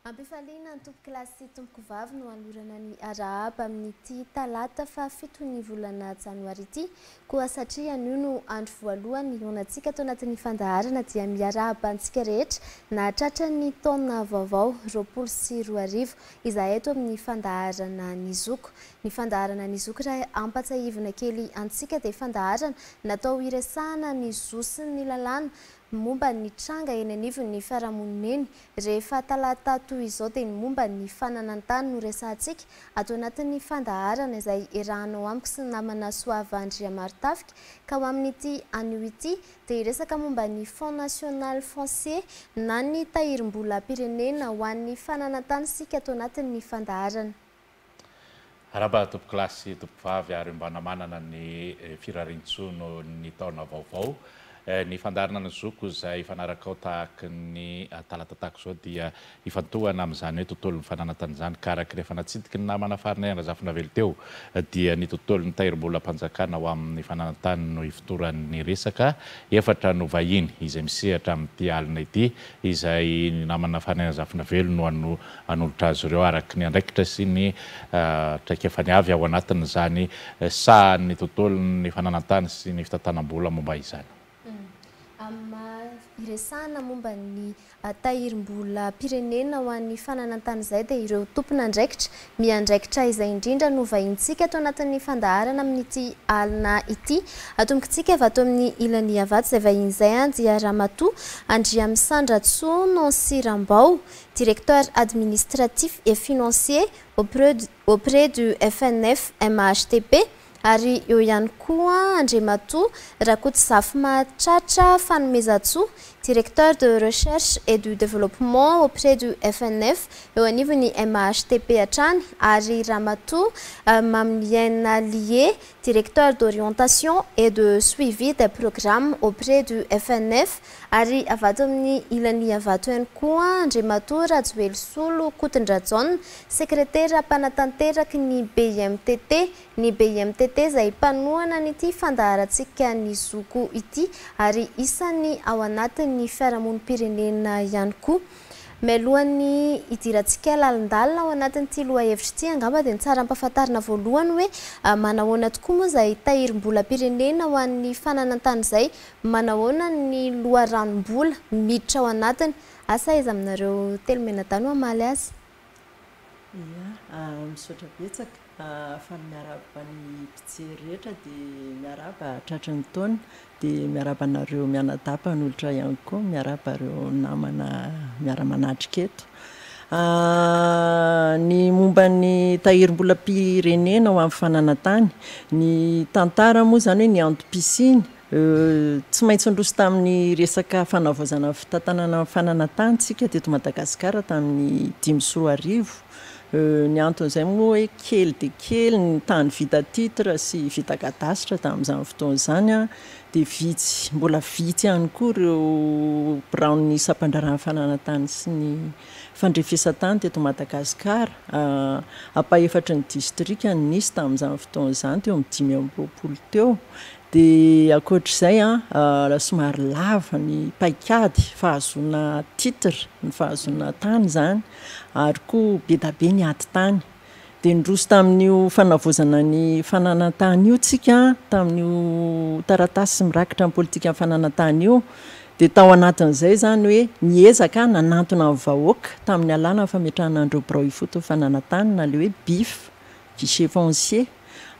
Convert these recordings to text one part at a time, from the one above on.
Ampifaliana ny tompo kilasy tompoko vavy no alorana ny arahaba amin'ity talata fa 7 ny volana janoary ity, koa satria anio no andro voalohany hionantsika tao anatin'ny fandaharana dia miarahaba antsika rehetra na tratra ny taona vaovao 2024 izay eto amin'ny fandaharana ny zoko. Ny fandaharana ny zoko raha ampatsahivana kely antsika dia fandaharana natao iresahana ny zo sy ny lalàna momba ny tranga eny anivon'ny fiarahamonina eny. Rehefa talata toy izao dia ny momba ny fananantany no resahantsika ato anatin'ny fandaharana izay erahanao amiko sy ny namana Soava Andriamarotafika. Ka ho amin'ity anio ity dia resaka momba ny Fonds National Foncier na ny tahirim-bola-pirenena ho an'ny fananantany sika ato anatin'ny fandaharana. Araba topo kilasy topo vavy ary mbana manana ny firarintsono ny taona vaovao. Ny fandaharana ny zoko izay fanaraka ao tahaka ny talata tahaka izao dia ifantohana amin'izany hoe tontolon'ny fananantany izany ka araka rehefa natsidiky ny namana farany Razafina Velo teo dia ny tontolon'ny tahirim-bola-panjakana ho amin'ny fananantany no ifotoran'ny resaka efatra no vahiny izay misehatra amin'ity alina ity izay ny namana farany Razafina Velo no anolotra azy ireo araka ny andraikitra sy ny traikefany avy ao anatin'izany sahan'ny tontolon'ny fananantany sy ny fitantanam-bola momba izany. Iresahana momba ny tahirim-bola-pirenena ho an'ny fananantany izay dia ireo tompona andraikitra miandraikitra izay indrindra no vahintsika ato anatin'ny fandaharana amin'ity alina ity. Atombontsika avy ato amin'ny ilany avato izay vahin'izay dia Ramatoa Andriamisandrantsoa Nancy Rambao, directeur administratif et financier auprès du FNF MHTP. Ary eo ihany koa Andriamatoa Rakotsafy Mahatratra Fanomezantsoa, directeur de recherche et du développement auprès du FNF eo anivon'ny MHTP hatrany. Ary Ramatoa Mamliena Lié, directeur d'orientation et de suivi des programmes auprès du FNF. Ary avy ato amin'ny ilany avato ihany koa Andriamatoa Rajoelysolo Kotondrajona, secrétaire mpanatanteraky ny BIMTT. Ny BIMTT izay mpanohana n'ity fandaharantsika ny zoko ity ary isan'ny ao anatin'ny fiarahamonim-pirenena ihany koa. Mialohan'ny idirantsika lalindalina ao anatin'ity lohahevitra ity angamba dia tsara ampahafantarina voalohany hoe manahoana tokoa moa izay tahirim-bola-pirenena ho an'ny fananantany izay, manahoana ny loharanom-bola miditra ao anatiny. Asa izy aminareo telo menatany ho amaly azy. Misaotra betsaka fa miaraba ny mpijery rehetra dia miaraba tratra ny taona dia miaraba anareo mianadapa n'olotra ihany koa, miaraba ireo namana miara-manatrika eto. Ny momba ny tahirim-bola-pirenena ho amin'ny fananantany, ny tantara moa izany hoe ny antom-pisiny tsy maintsy nroso tamin'ny resaka fanavaozana fitantanana fananantany tsika teto Madagasikara tamin'ny 5 ny anton'izay moa hoe kely dia kely ny tany vita titre sy vita kadasitra tamin'izany fotoana izany dia vitsy, mbola vitsy ihany koa ireo biraon'ny sampandrarana fananantany sy ny fandrefesantany teto Madagasikara. Apa-efatra ny distrika ny nisy tamin'izany fotoana izany teo amin'ny 5 teo. Dia ankoatr'izay somary lava ny paikady fahazoana titre, ny fahazoana tany izany, ary koa be da be ny ady tany. Dia nroso tamin'io fanavaozana ny fananantany io tsika tamin'io taratasy mirakitra ny politika ny fananantany io. Dia tao anatin'izay izany hoe niezaka nanantona ny vahoaka tamin'ny alàna fametrahana an'ireo birao ifoto fananantany na ilay hoe BIF, guichet foncier.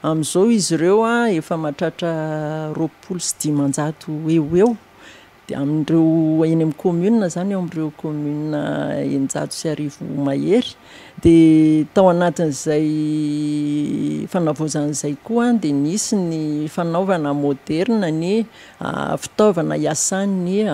Amin'izao izy ireo efa mahatratra 20 eo dia amin'ireo eny amin'ny commune izany eo amin'ireo commune Enjado sy Arivo Mahery. Dia tao anatin'izay fanavaozan'izay koa dia nisy ny fanaovana moderna ny fitaovana iasan'ny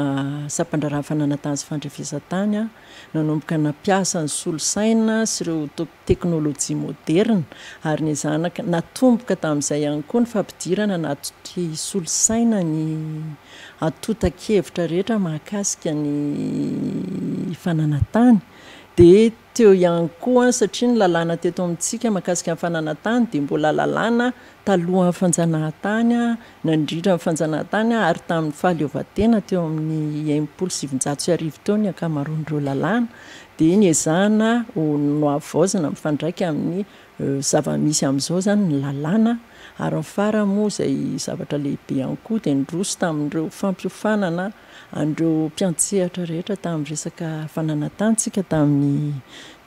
sampandrarana fananantany sy fandrefesantany nanomboka nampiasa ny solosaina sy ireo teknôlôjia moderna ary ny zanaka natomboka tamin'izay ihany koa ny fampidirana natotry solosaina ny atotan-kevitra rehetra mahakasika ny fananantany. dia teo ihany koa satria ny lalàna teto amintsika mahakasika ny fananantany dia mbola lalàna talohan'ny fanjanahantany nandrindra ny fanjanahantany ary tamin'ny fahaleovantena teo amin'ny 1700 taona akamaroan'ireo lalàna dia niezahana no avaozana mifandraika amin'ny zava-misy amin'izao zany ny lalàna ary mifara moa izay zavatra lehibe ihany koa dia nydroso tamin'ireo fampiofanana andreo mpiantsehatra rehetra tamin'ny resaka fananantantsika tamin'ny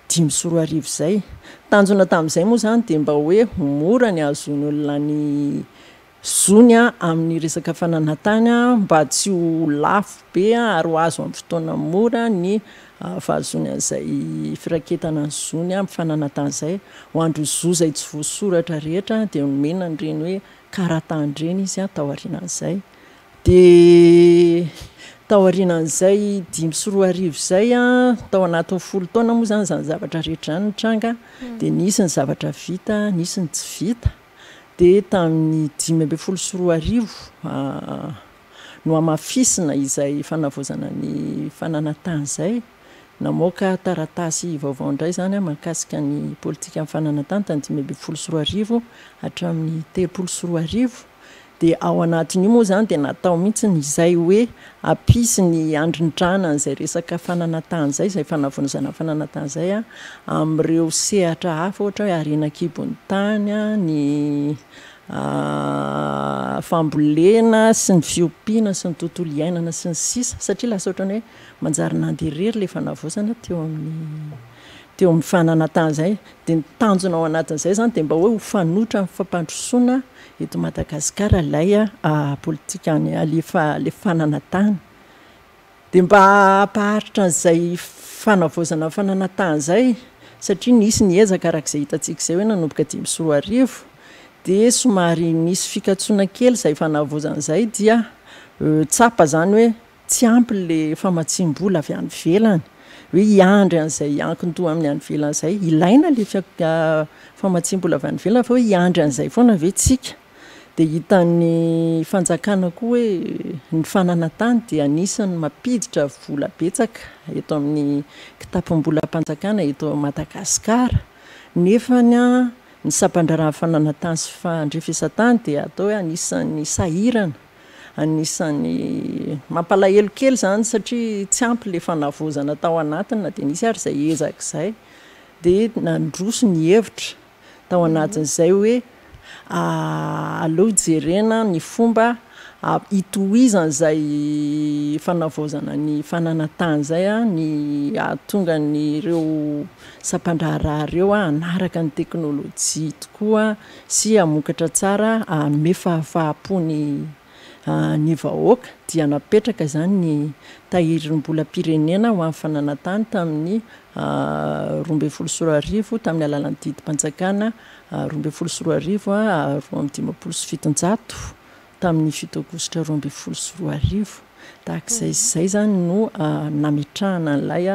5 izay tanjona tamin'izay moa zany dia mba hoe mora ny azony olona ny zony amin'ny resaka fananantany mba tsy ho lafo be ary ho azo amin'ny fotoana mora ny fahazony an'izay firaketana ny zony amin'ny fananantany izay ho andro zo izay tsy voasoratra rehetra dia nomena nyreny hoe karatandreny izy tao aorianan'izay dia tao aorianan'izay 5 izay tao anatin'ny 10 taona moa zany zany zavatra rehetra zany nitranga dia nisy ny zavatra vita nisy ny tsy vita dia tamin'ny 5 no amafisina izay fanavozana ny fananantany izay namoaka taratasy vaovao indray zany mahakasika ny politika amin'ny fananantany tany 5 hatramin'ny 3 dia ao anatin'io moa zany dia natao mihitsy izay hoe ampisy ny andrindrana izay resaka fananantany izay izay fanavozana fananantany izay amin'ireo sehatra hafa ohatra hoe arenan-kibon'ny tany ny fambolena sy ny fiompiana sy ny tontolo iainana sy ny sisa satria lasa ohatrany hoe manjary nanderery ilay fanavozana teo amin'ny fananantany izay dia ny tanjona ao anatin'izay zany dia mba hoe ho fanotra amin'ny fampandrosoana eto Madagasikara ilay politika le fananantany dia mba hampaharitra an'izay fanavozana fananantany izay satria nisy ny ezaka arak'izay hitantsika izay hoe nanomboka 5 dia somary nisy fikatsoana kely izay fanavozana izay dia tsapa zany hoe tsy ampy le famatsim-bola avy any ivelany hoe hiandry an'izay ankintoa amin'ny any ivelany izay ilaina le famatsim-bola avy any ivelany fa hoe hiandry an'izay foana ve tsika dia hitan'ny fanjakana koa hoe ny fananantany dia anisany mampiditra vola betsaka eto amin'ny kitapom-bola mpanjakana eto Madagasikara nefany ny sampandrarahany fananantany sy fandrefesantany dia atao hoe anisan'ny sahirana anisan'ny mampalahelo kely zany satria tsy ampy le fanavozana tao anatiny na dia nisy ary izay ezaka izay dia nandroso ny hevitra tao anatin'izay hoe aleo jerena ny fomba hitohizan'izay fanavozana ny fananantany izay ny ahatonga nyireo sampandraraha ireo hanaraka ny teknôlôjia tokoa sy hamokatra tsara hanome fahafaham-pony ny vahoaka dia napetraka zany ny tahirim-bolam-pirenena ho amin'ny fananantany tamin'ny 12 tamin'ny alalan'ny didim-panjakana 12 5 tamin'ny 7 aogositra 2012 tahak'izay izay zany no nametrahana an'ilay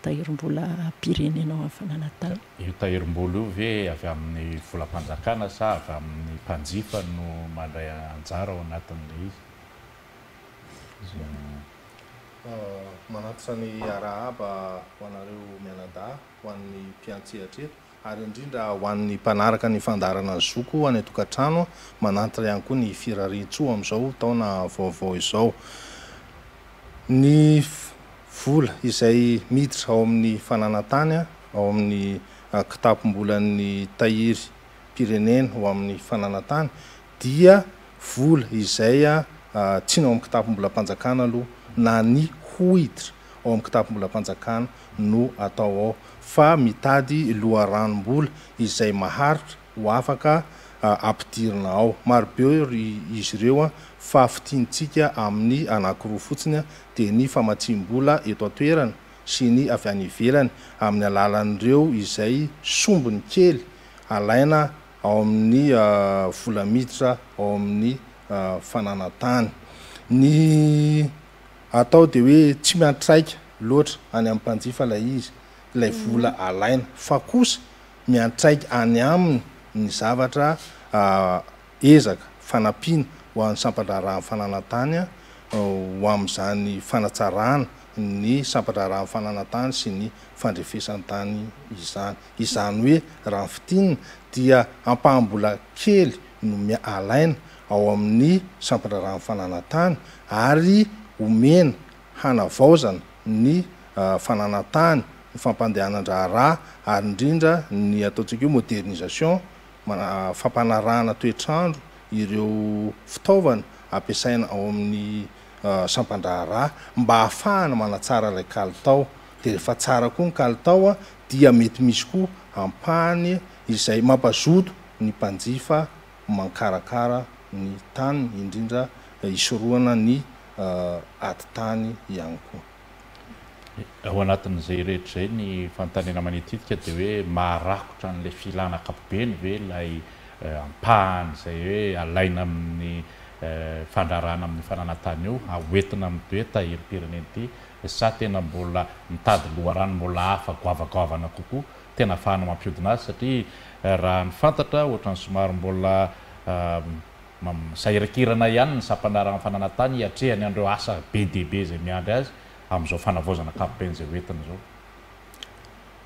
tahirim-bolam-pirenena ho amin'ny fananantany. Io tahirim-bola io ve avy amin'ny volam-panjakana sa avy amin'ny mpanjifa no mandray anjara ao anatin'ilay izy? Manatitra ny arahaba ho anareo mianada ho an'ny mpiantsehatra eto ary indrindra ho an'ny mpanaraka ny fandarana ny zoko any tokantrano manatitra ihany koa ny firarian-tsoa amin'izao taona vaovao izao. Ny vola izay miditra ao amin'ny fananantany ao amin'ny kitapom-bolan'ny tahiry pirenena ho amin'ny fananantany dia vola izay tsy no amin'ny kitapom-bolam-panjakana aloha na ny hohiditra ao amin'ny kitapom-bolam-panjakana no atao ao fa mitady loharanom-bola izay maharitra ho afaka ampidirina ao. Marobe izy ireo fa fitiantsika amin'ny anankiroa fotsiny dia ny famatsim-bola eto an-toerana sy ny avy any ivelany amin'ny alalan'ireo izay sombony kely alaina ao amin'ny vola miditra ao amin'ny fananantany. Ny atao dia hoe tsy miantraika loatra any amin'ny mpanjifa ilay vola alaina fa kosa miantraika any aminy ny zavatra ezaka fanampiana ho an'ny sampandrarahan'ny fananantany ho amin'izany fanatsarana ny sampandrarahany fananantany sy ny fandrefesantany izany hoe raha ny fitinina dia ampahambola kely no alaina ao amin'ny sampandrarahany fananantany ary omena hanavaozana ny fananantany ny fampandehanan-draharaha ary indrindra ny ataontsika hoe modernisation fampanarahana toetrandro ireo fitaovana ampiasaina ao amin'ny sampandraharaha mba ahafahana manatsara ilay kalitao dia rehefa tsara koa ny kalitao dia mety misy koa ampahany izay mampazoto ny mpanjifa mankarakara ny tany indrindra isoroana ny ati-tany ihany koa. Ao anatin'izay rehetra zay ny fanontaniana manetitika dia hoe maharakotra n'ilay filana ankapobeny ve ilay ampahany izay hoe alaina amin'ny fandrarana amin'ny fananantany io aoentina amin'ny toe tahirim-pirenena ity sa tena mbola mitady loharano mbola hafa goavagoavana kokoa tena ahafahana mampiodina azy satria raha ny fantatra ohatrany somary mbola sahirakirana ihany ny sampandrarana fananantany hiatrehany andreo asa be dehibe zay miandry azy amin'izao fanavaozana ankapobeny zay hoentina zao.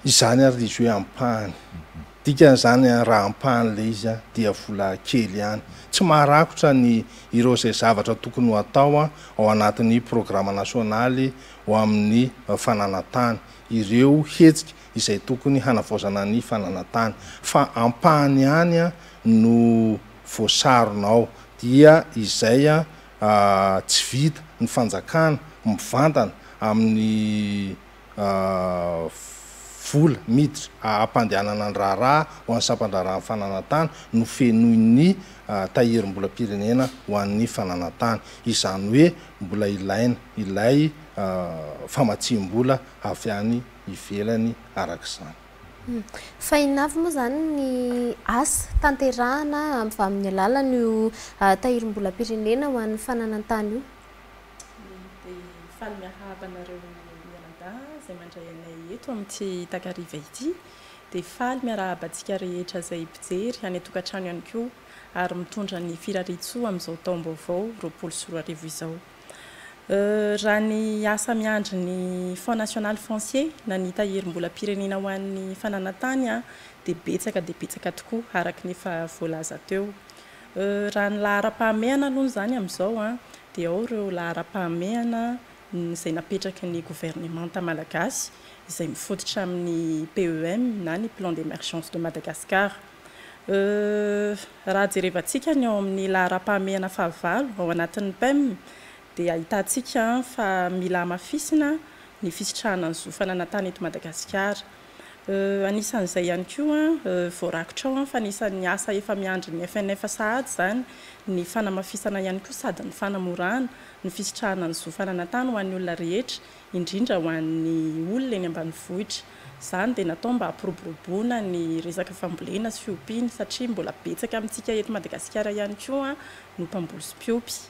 Izany ary izy hoe ampahany dikan'izany raha ampahany le izy dia vola kely ihany tsy maharakotra ny ireo izay zavatra tokony ho atao ao anatin'ny programa nasionaly ho amin'ny fananantany ireo hetsika izay tokony hanavaozana ny fananantany fa ampahany ihany no voasaronao dia izay tsy vita ny fanjakana mivantana amin'ny vola miditra ampandehanana ny raharaha ho an'ny sampandrarahany fananantany no fenoiny tahirim-bola pirenena ho an'ny fananantany izany hoe mbola ilaina ilay famatsiam-bola avy any ivelany arak'izany. Fa inavy moa zany ny asa tanterahana amin'ny alalan'io tahirim-bola pirenena ho an'ny fananantany io. Faly miahabanareo mianadahy zay mandray anay eto amin'ity takariva ity dia faly miarahabantsika rehetra zay mpijery any atokantrano ihany koa ary mitondra ny firaritsoa amin'izao taom-baovao 2024 izao. Raha ny asa miandry ny Fonds national foncier na ny tahirim-bola pirenena ho an'ny fananantany dia betsaka tokoa araka ny efa voalaza teo. Raha ny lahara-pahamehana aloha zany amin'izao dia ao ireo lahara-pahamehana izay napetraky ny gouvernemanta malagasy izay mifototra amin'ny PEM na ny plan d'émergence de Madagascar. Raha jerevantsika ny ao amin'ny lahara-pahamehana fahavalo ao anatin'ny PEM dia ahitantsika fa mila mafisina ny fisitrahana ny zo fananantany eto Madagasikara. Anisan'izay ihany koa voarakitra ao fa anisan'ny asa efa miandry ny FNF sahady zany ny fanamafisana ihany koa sady ny fanamorana ny fisitrahana ny zo fananantany ho an'ny olona rehetra indrindra ho an'ny olona eny ambanivohitra. Izany dia natao mba hampiroboroboana ny resaka fambolena sy fiompiana satria mbola betsaka amintsika eto Madagasikara ihany koa no mpamboly sy mpiompy.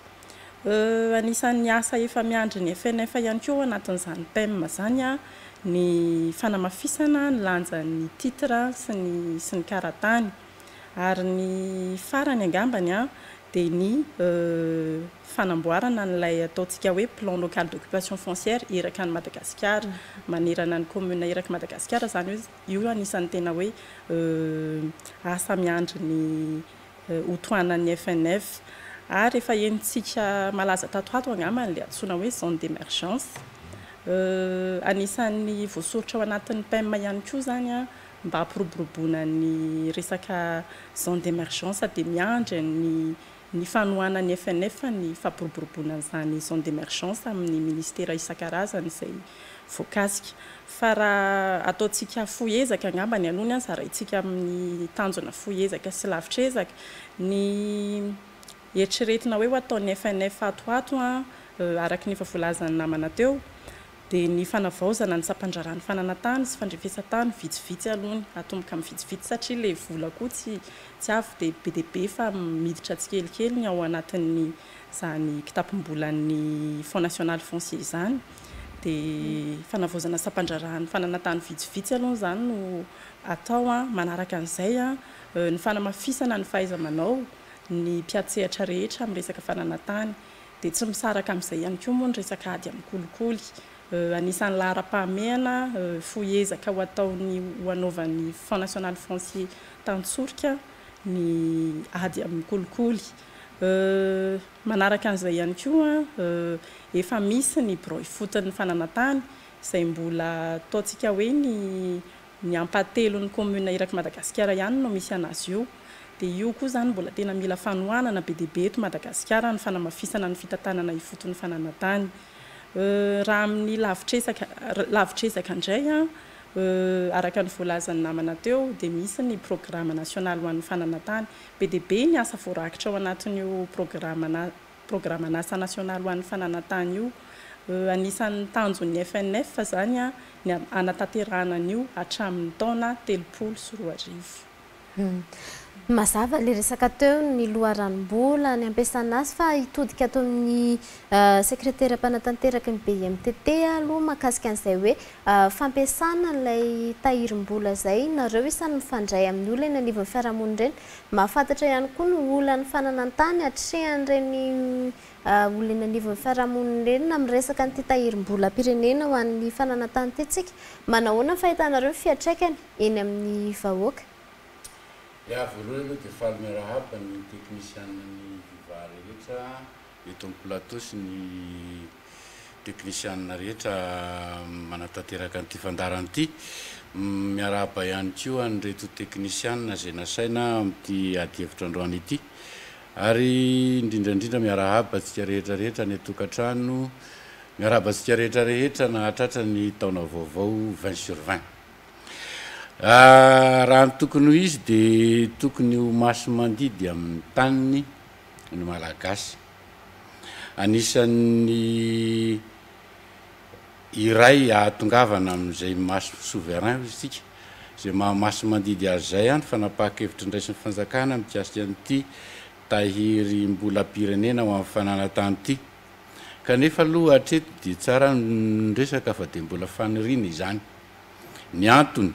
Anisan'ny asa efa miandry ny FNF ihany koa anatin'izany PEM zany ny fanamafisana ny lanjan'ny titre sy ny karatany ary ny farany angambany dia ny fanamboarana n'ilay ataontsika hoe plan local d'occupation foncière eraka ny Madagasikara manerana ny commune eraka Madagasikara zany hoe io anisan'ny tena hoe asa miandry ny hotoanan'ny FNF. Ary efa enitsika malaza tatoato angambany le antsoina hoe zone d'émergence. Anisan'ny voasoratra ao anatin'ny PEM ihany koa zany mba hampiroboroboana ny resaka zone d'émergence dia miandry ny fanohanan'ny FNF ny fampiroboroboana an'izany zone d'émergence amin'ny ministera isan-karazany izay voakasika. Fa raha ataontsika foezaka angambany alohany zaraintsika amin'ny tanjona foezaka sy lavitra ezaka ny eritreretina hoe ho ataon'ny FNF atoato araka ny efa voalazany namana teo dia ny fanavaozana ny sampandrarahany fananantany sy fandrefesantany vitsivitsy alohany atomboka amin'ny vitsivitsy satria ilay vola koa tsy avy dia be dia be fa miditra tsikelikely ny ao anatin'ny zany kitapom-bolan'ny Fonds national foncier zany dia fanavaozana sampandrarahany fananantany vitsivitsy aloha zany no atao manaraka an'izay ny fanamafisana ny fahaiza-manao ny mpiatsehatra rehetra amin'ny resaka fananantany dia tsy misaraka amin'izay ihany koa moa ny resaka ady amin'ny kolikoly anisan'ny lahara-pahamehana foezaka ho ataony hoanaovan'ny Fonds national foncier Tantsorika ny ady amin'ny kolikoly. Manaraka an'izay ihany koa efa misy ny broi fotin'ny fananantany izay mbola ataontsika hoe ny ampatelon'ny commune iraky Madagasikara ihany no misy anazy io. Dia io koa zany mbola tena mila fanohanana be dia be eto Madagasikara ny fanamafisana ny fitantanana ifoton'ny fananantany. Raha amin'ny lavitresaka indray araka ny voalazan'ny namana teo dia misy ny programme national ho an'ny fananantany. Be dia be ny asa voarakitra ao anatin'io programme nasa national ho an'ny fananantany io. Anisan'ny tanjon'ny FNF zany ny anatanterahana an'io hatramin'ny taona 2024. Mazava le resaka teo ny loharanom-bola ny ampiasana azy fa hitodika ato amin'ny sekretera mpanatanteraka ny BMTT aloha mahakasika an'izay hoe fampiasana ilay tahirim-bola zay nareo isany mifandray amin'ny olona eny anivon'ny fiarahamonina ireny. Mahafantatra ihany koa ny olana fananantany hatrehan'ireny olona eny anivon'ny fiarahamonina ireny na amin'ny resaka nyity tahirim-bola pirenena ho an'ny fananantany tytsika. Manahoana fahitanareo fiantraikany eny amin'ny vahoaka? Ya voalohany aloha dia faly miarahaba ny teknisianina ny viva rehetra eto amin'ny plateau sy ny teknisianina rehetra manatanteraka an'ity fandarana ity. Miarahaba ihany koa an'ireto teknisianina izay nasaina amin'ity ady hevitra androany ity. Ary indrindrandrindra miarahaba antsika rehetrarehetra ny tokantrano, miarahaba antsika rehetrarehetra nahatratra ny taona vaovao 20/20. Raha ny tokony ho izy dia tokony ho maso mandidy amin'ny taniny ny malagasy. Anisan'ny iray ahatongavana amin'izay maso souverain isika izay maso mandidy azy zay ny fanapahan-kevitra indraisin'ny fanjakana mikasika an'ity tahirim-bola pirenena ho amin'ny fananantany ity. Kanefa aloha hatreto dia tsara ny resaka fa dia mbola faniriana izany. Ny antony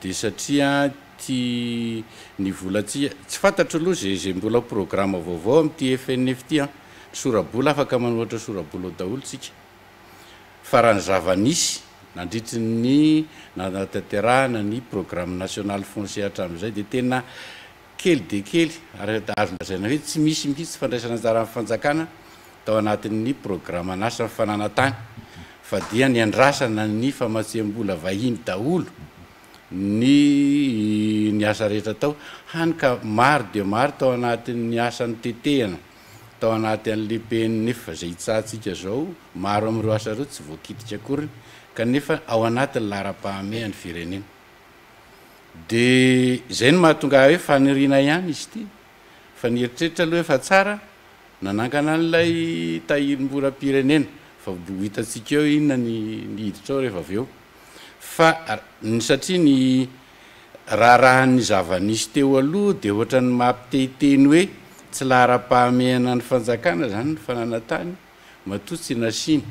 dia satria ty ny volantsika tsy fantatro aloha zay mbola programme vaovao amin'ity FNF ity sorabola afaka manoatra sorabola ao daholo tsika. Fa raha ny zava-nisy nandritry ny nanatanterahana ny programme national foncier hatramin'izay dia tena kely dia kely ary azondazaina hoe tsy misy mihitsy fandraisana anjara amin'ny fanjakana tao anatin'ny programme nasa fananantany fa dia ny andrasana ny famatsiam-bola vahiny daholo ny asa rehetra tao hany ka maro dia maro tao anatin'ny asan'ny tetehana tao anatin'le PNF zay hitsahantsika zao maro amin'ireo asa ireo tsy voakitika akory kanefa ao anatin'ny lahara-pahamehan'ny firenena. Dia izay no mahatonga hoe faniriana ihany izy ity fa nieritreritra aloha efa tsara nanangana an'ilay tahirim-bola pirenena fa hitantsika eo inona ny hiditra ao rehefa avy eo. Fa satria ny raharahan'ny zava-nisy teo aloha dia ohatra ny mampitehiteny hoe tsy lahara-pahamehana ny fanjakana zany ny fananantany matoa tsy nasiny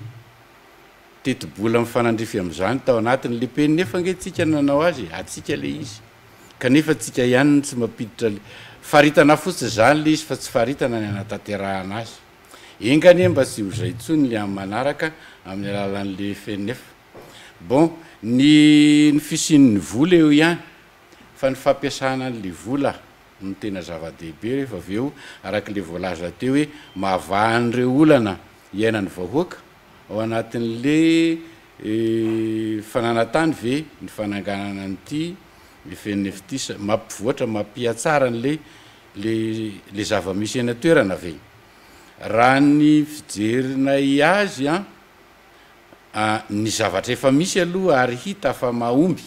teti-bola mifanandrify amin'izany tao anatin'le PNF angentsika nanao azy atsika le izy kanefa tsika ihany tsy mampiditra faritana fotsiny zany le izy fa tsy faritana ny anatanterahana azy. Engany mba tsy ho zay intsony le amin'ny manaraka amin'ny alalan'le FNF. Bon, ny fisian'ny vola eo ihany fa ny fampiasana an'le vola no tena zava-dehibe rehefa avy eo arak'le voalaza teo hoe mahavahan'ireo olana iainan'ny vahoaka ao anatin'le fananantany ve ny fananganana an'ity FNF ity mampivoatra mampiatsara n'le zava-misy eny toerana ve. Raha ny fijerina azy ny zavatra efa misy aloha ary hita fa mahomby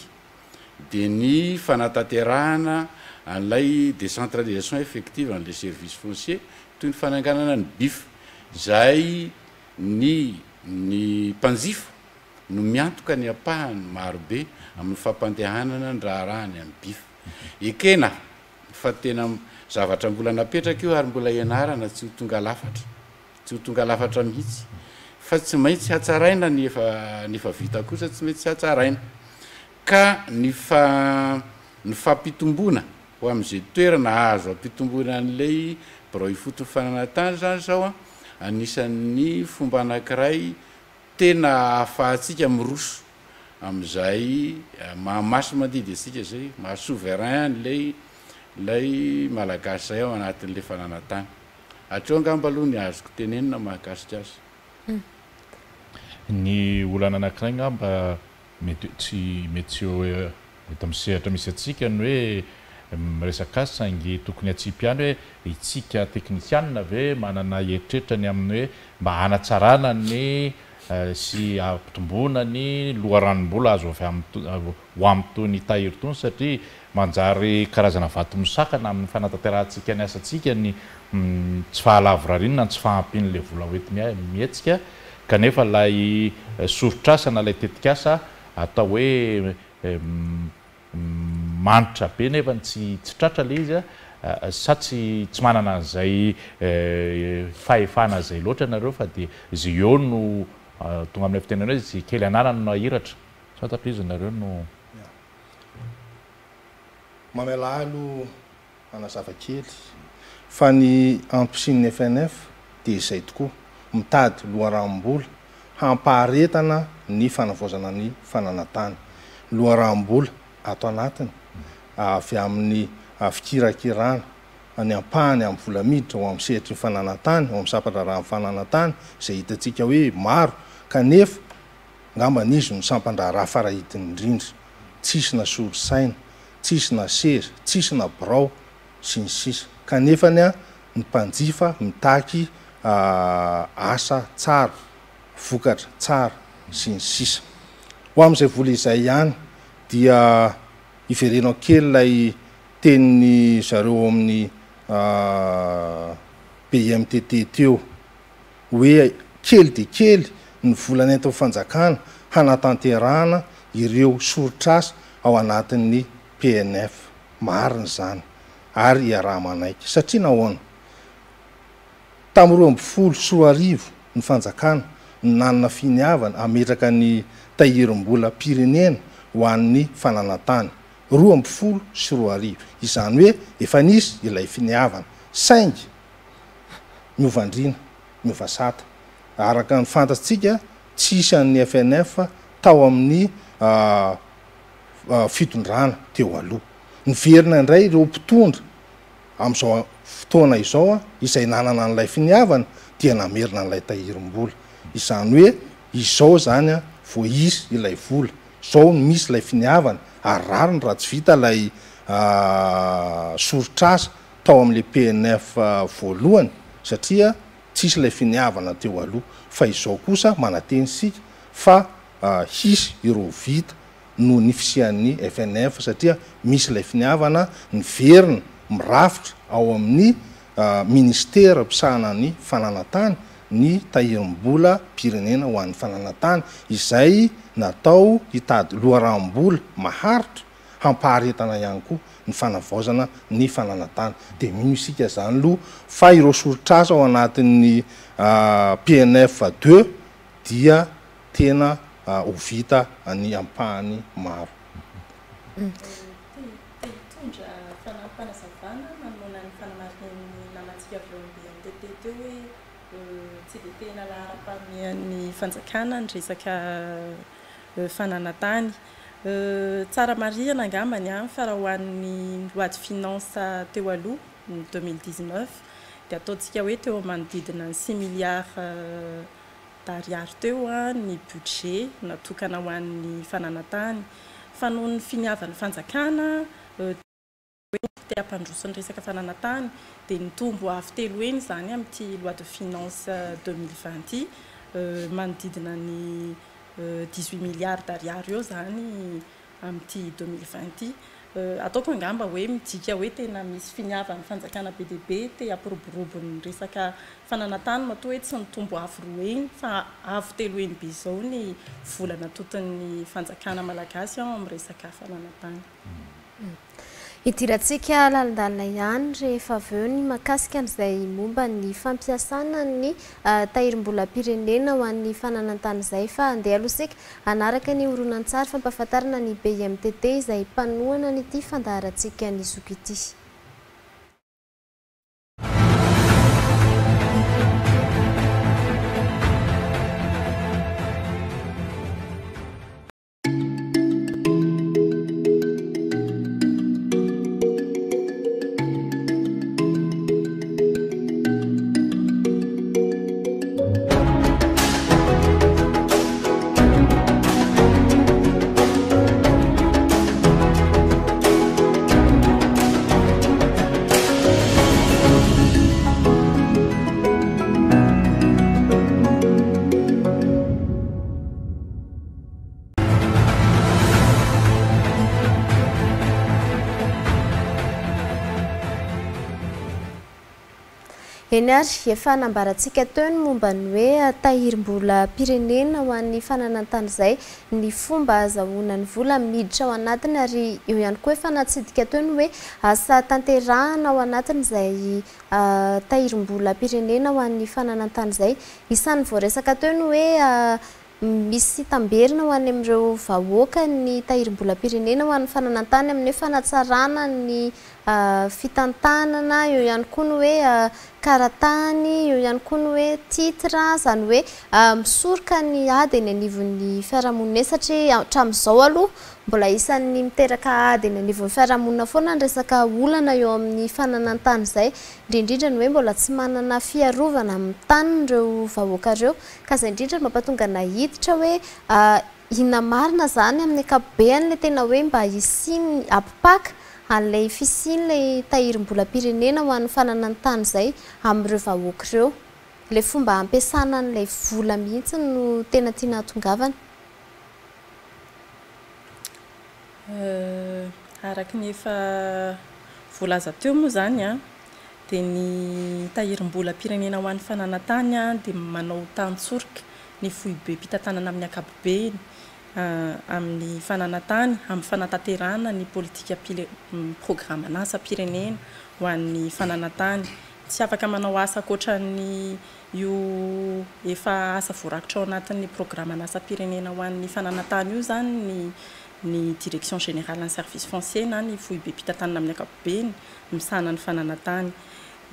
dia ny fanatanterahana an'ilay décentralisation effective an'le service foncier toy ny fananganana ny BIF zay ny mpanjifa no miantoka ny apahany marobe amin'ny fampandehanana ny raharahany amin'ny BIF. Ekena fa tena zavatra mbola napetraka io ary mbola ianarana tsy ho tonga lafatra mihitsy fa tsy maintsy hatsaraina ny efa vita kosa tsy maintsy hatsaraina ka ny fampitombona ho amin'izay toerana azo ampitombona an'ilay broi foton'ny fananantany zany zao anisan'ny fomba anankiray tena ahafahantsika miroso amin'izay mahamaso madidy atsika zay mahasouverain lay malagasy zay ao anatin'le fananantany atreo angamba aloha ny azoko tenenina mahakasika azy ny olana anankiray ngamba mety mety am'sehatra misy atsika ny hoe resaka saingy tokony atsipy any hoe itsika teknisianina ve manana eritreritra ny amin'ny hoe mba hanatsarana ny sy ampitomboana ny loharanombola azo ho amin'ny tony tahiry tony satria manjary karazana vato misakana amin'ny fanatanterantsika ny asantsika ny tsy fahalavorarina ny tsy fahampian'le vola hoety mihetsika kanefa lay sorotrasana lay tetikasa atao hoe manitra be nefa tsy tratra le izy satsy tsy manana an'izay fahefana zay loatra nareo fa dia izy eo no tonga amin'ny fitenena hoe izy kely anarany no ahiratra satapy izy nareo no mamelalo anazava kely fa ny ampisin'ny FNF dia izay tokoa mitady loharanom-bola hampaharetana ny fanavaozana ny fananantany loharanom-bola ato anatiny avy amin'ny fikirakirana ny ampahany amin'ny vola miditra ho amin'ny sehatry ny fananantany ho amin'ny sapatra raha amin'ny fananantany izay hitantsika hoe maro kanefa ngamba n'izy no sampandraraha farahidiny indrindra tsisy na solosaina tsisy na seza tsisy na birao sy ny sisa kanefa ny mpanjifa mitaky asa tsara vokatra tsara sy ny sisa ho amin'izay vola izay ihany dia iverenao kely lay teniny zareo amin'ny BMTT teo hoe kely de kely ny volany eto fanjakana hanatanterahana ireo sorotrasa ao anatin'ny PNF marina zany ary iaraha manaiky satria nahoana tamin'ny 2024 ny fanjakana nanana finiavana ametraka ny tahirim-bola pirenena ho an'ny fananantany 2024 izany hoe efa nisy ilay finiavana saingy miovandrina miovasata araka ny fantatsika tsisy an'ny FNF tao amin'ny fitondrana teo aloha ny verina indray ireo mpitondra amin'izao fotoana izao izay nanana an'ilay finiavana dia namerina an'ilay tahirim-bola izany hoe izao zany vo isy ilay vola zao misy ilay finiavana ary rariny raha tsy vita ilay sorotrasa tao amin'le PNF voalohany satria tsisy ilay finiavana teo aloha fa izao kosa manateny sika fa hisy ireo vita no ny fisian'ny FNF satria misy ilay finiavana ny verina mirafitra ao amin'ny ministera mpisahana ny fananantany ny tahirim-bola pirenena ho an'ny fananantany izay natao hitady loharanom-bola maharitra hampaharetana ihany koa ny fanavaozana ny fananantany dia mino isika zany aloha fa ireo sorotrasa ao anatin'ny PNF 2 dia tena ho vita ny ampahany maro tondra fanazavana manomana ny fanamarin'ny nanatsika avy eo amin'ny BMTT teo hoe tsy dia tena lahara-pamehan'ny fanjakana ny resaka fananantany tsara marihana angambany any fa raha ho an'ny loi de finance teo aloha ny 2019 dia ataontsika hoe teo manodidina ny 6 milliards d'ariary teo ny budget natokana ho an'ny fananantany fa noho ny finiavany fanjakana te hampandroso ny resaka fananantany dia nitombo avy telo eny zany amin'ity loi de finance 2020 manodidina ny 18 milliards d'ariary eo zany amin'ity 2020 ataoko angamba hoe midika hoe tena misy finiavany fanjakana BDB te hampiroborobo ny resaka fananantany matoa hoe tsy nitombo avy roa eny fa avy telo eny be izao ny volana totin'ny fanjakana malagasy ao amin'ny resaka fananantany Idirantsika lalindalina ihany rehefa avy eo ny mahakasika an'izay momba ny fampiasana ny tahirim-bola pirenena ho an'ny fananantany izay fa andeha aloha isika anaraka ny horonan-tsary fampahafantarana ny BMTT izay mpanohana n'ity fandaharantsika ny zoky ity. eny ary efa nambarantsika teo ny momba ny hoe tahirim-bola pirenena ho an'ny fananantany izay ny fomba azahoana ny vola miditra ao anatiny ary eo ihany koa efa natsidika teo ny hoe asa tanterahana ao anatiny izay tahirim-bola pirenena ho an'ny fananantany izay isan'ny voaresaka teo ny hoe misy tamberina ho any amin'ireo vahoaka ny tahirim-bola pirenena ho an'ny fananantany amin'ny hoe fanatsarana ny fitantanana eo ihany koa ny hoe karatany eo ihany koa ny hoe titra zany hoe misoroka ny ady eny anivon'ny fiarahamonina satria hatramin'izao aloha mbola isan'ny miteraka ady eny anivon'ny fiarahamonina foana ny resaka olana eo amin'ny fananantany izay indrindrindra ny hoe mbola tsy manana fiarovana amin'ny taniny ireo vahoaka ireo ka izay indrindra mampatonga nahiditra hoe inona marina zany amin'ny ankapobeny le tena hoe mba hisiny ampipaka an'ilay fisian'ilay tahirim-bola pirenena ho an'ny fananantany izay amin'ireo vahoaka ireo ilay fomba ampiasana an'ilay vola mihitsy no tena tiana hatongavana. Araka ny efa voalaza teo moa zany dia ny tahirim-bola pirenena ho an'ny fananantany dia manao tantsorika ny foibe mpitantanana amin'ny ankapobeny amin'ny fananantany amin'ny fanatanterahana ny politika programme n'asa pirenena ho an'ny fananantany tsy afaka manao asa ankoatran'ny io efa asa voarakitra ao anatin'ny programme n'asa pirenena ho an'ny fananantany io zany ny direction générale en service foncier na ny foibe mpitantanana amin'ny ankapobeny misana ny fananantany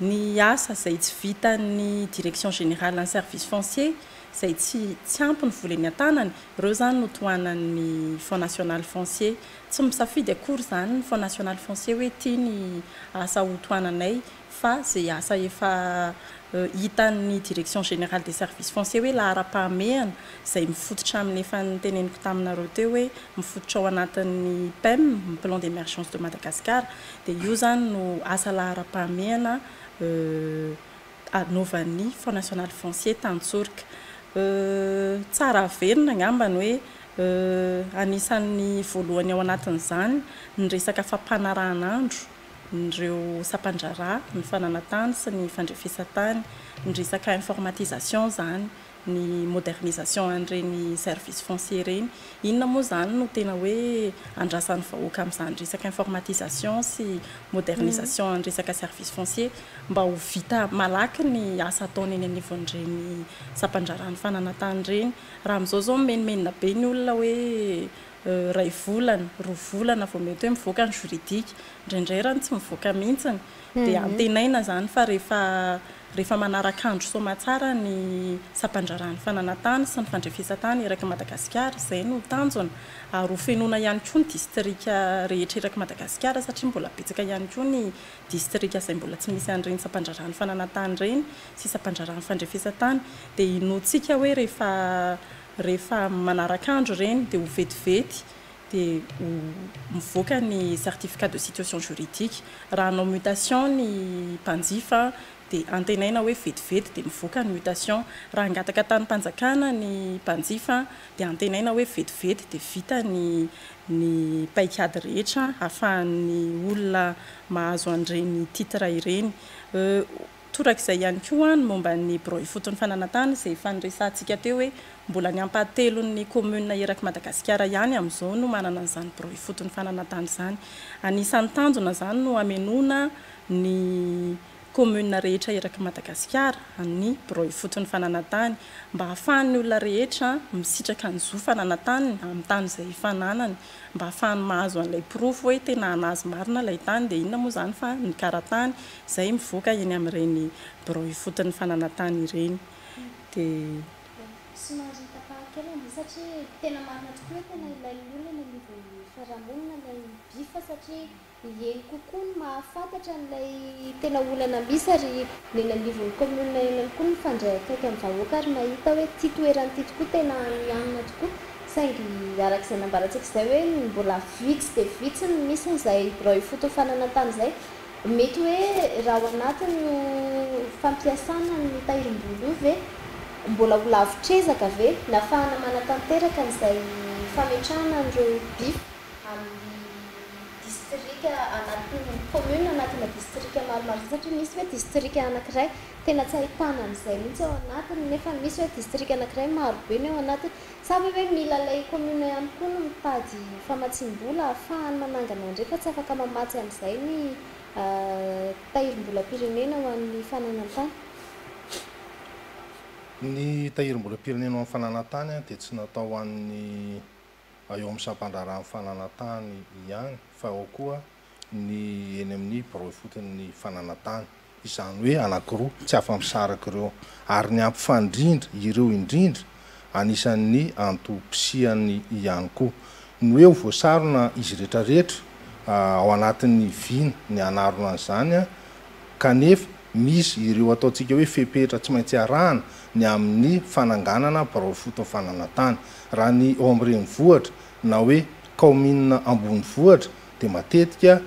ny asa izay tsy vitan'ny direction générale en service foncier izay tsy ampy ny vola eny an-tanany ireo zany no tohanan'ny Fonds national foncier tsy misafidy akory zany ny Fonds national foncier hoe tia ny asa ho tohananay fa izay asa efa hitan'ny direction générale des services fonciers hoe lahara-pahamehana izay mifototra amin'ny efa niteneniko taminareo teo hoe mifototra ao anatin'ny PEM plan d'émergence de Madagascar dia io zany no asa lahara-pahamehana anaovan'ny Fonds national foncier tantsorika. Tsara averina angambany hoe anisan'ny voalohany ao anatin'izany ny resaka fampanaran'andro nireo sapandrara ny fananantany sy ny fandrefesantany ny resaka informatisation zany ny modernisation an'ireny service foncier reny inona moa zany no tena hoe andrasan'ny vahoaka amin'izany resaka informatisation sy modernisation ny resaka service foncier mba ho vita malaky ny asa ataony eny anivon'ireny sapandraran'ny fananantany reny raha amin'izao zao menimenina be ny olona hoe ray volana roa volana vao mety hoe mivoaka ny juridique indraindray raha tsy mivoaka mihitsiny dia antenaina zany fa rehefa manarak'andro soamantsara ny sapandraran'ny fananantany sy ny fandrefesantany eraky Madagasikara izay no tanjona ary ho fenona ihany koa ny distrika rehetra eraky Madagasikara satria mbola betsaka ihany koa ny distrika izay mbola tsy misy an'ireny sapandraran'ny fananantany reny sy sapandraran'ny fandrefesantany dia inoantsika hoe rehefa manarak'andro reny dia ho vetivety dia mivoaka ny certificat de situation juridique raha hanao mutation ny mpanjifa dia antenaina hoe vetivety dia mivoaka ny mutation raha angataka tany mpanjakana ny mpanjifa dia antenaina hoe vetivety dia vita ny paikady rehetra ahafahan'ny olona mahazo an'ireny titra ireny. Torak'izay ihany koa ny momba ny bureau ifoton'ny fananantany izay efa niresantsika teo hoe mbola ny ampahatelon'ny commune eraky Madagasikara ihany amin'izao no manana an'izany bureau ifoton'ny fananantany izany. Anisan'ny tanjona zany no amenona ny commune rehetra eraky Madagasikara ny bureau ifoton'ny fananantany mba ahafahan'ny olona rehetra misitraka an'izao fananantany amin'ny tany izay fananany mba ahafahany mahazo an'ilay proof hoe tena anazy marina ilay tany dia inona moa zany fa ny karatany izay mivoaka eny amin'ireny bureau ifoton'ny fananantany ireny dia somary tapahakely satria tena marina tokoa tena ilain'ny olona ny fiarahamonina ilay bifa satria eny kokoa no mahafantatra n'ilay tena olana misy ary ny anivon'ny commune eny koa ny fandray akaiky amin'ny vahoaka ary mahita hoe ty toerany ty tokoa tena mianina tokoa saingy arak'izay nambarantsika izay hoe mbola vitsy dia vitsy ny misy n'izay bureau ifoton'ny fananantany izay mety hoe raha ao anatiny fampiasana ny tahirim-bola io ve mbola ho lavitrezaka ve nahafahana manatanteraka n'izay fametrahana an'ireo bifa amin'ny distrika anatin'ny commune anatina distrika maromaro satria misy hoe distrika anankiray tena tsy ahitana an'izay mihitsy ao anatiny nefa misy hoe distrika anankiray marobe ny ao anatiny saby hoe mila lay commune ihany koa no mitady famatsim-bola ahafahany manangana andray fa tsy afaka mamatsy amin'izay ny tahirim-bolam-pirenena ho an'ny fananantany. Ny tahirim-bolam-pirenena ho an'ny fananantany dia tsy natao ho an'ny eo amin'ny sampandraran'ny fananantany ihany fa ao koa ny eny amin'ny birao fotin'ny fananantany izany hoe anankiroa tsy afa-misaraka ireo ary ny ampifandrindra ireo indrindra anisan'ny antom-pisihany ihany koa ny hoe ho voasarona izy rehetrarehetra ao anatin'ny vina ny anarona an'izany kanefa misy ireo ataontsika hoe fepetra tsy maintsy arahana ny amin'ny fananganana birao fotin'ny fananantany raha ny ao amin'ireny vohatra na hoe commune ambony vohatra dia matetika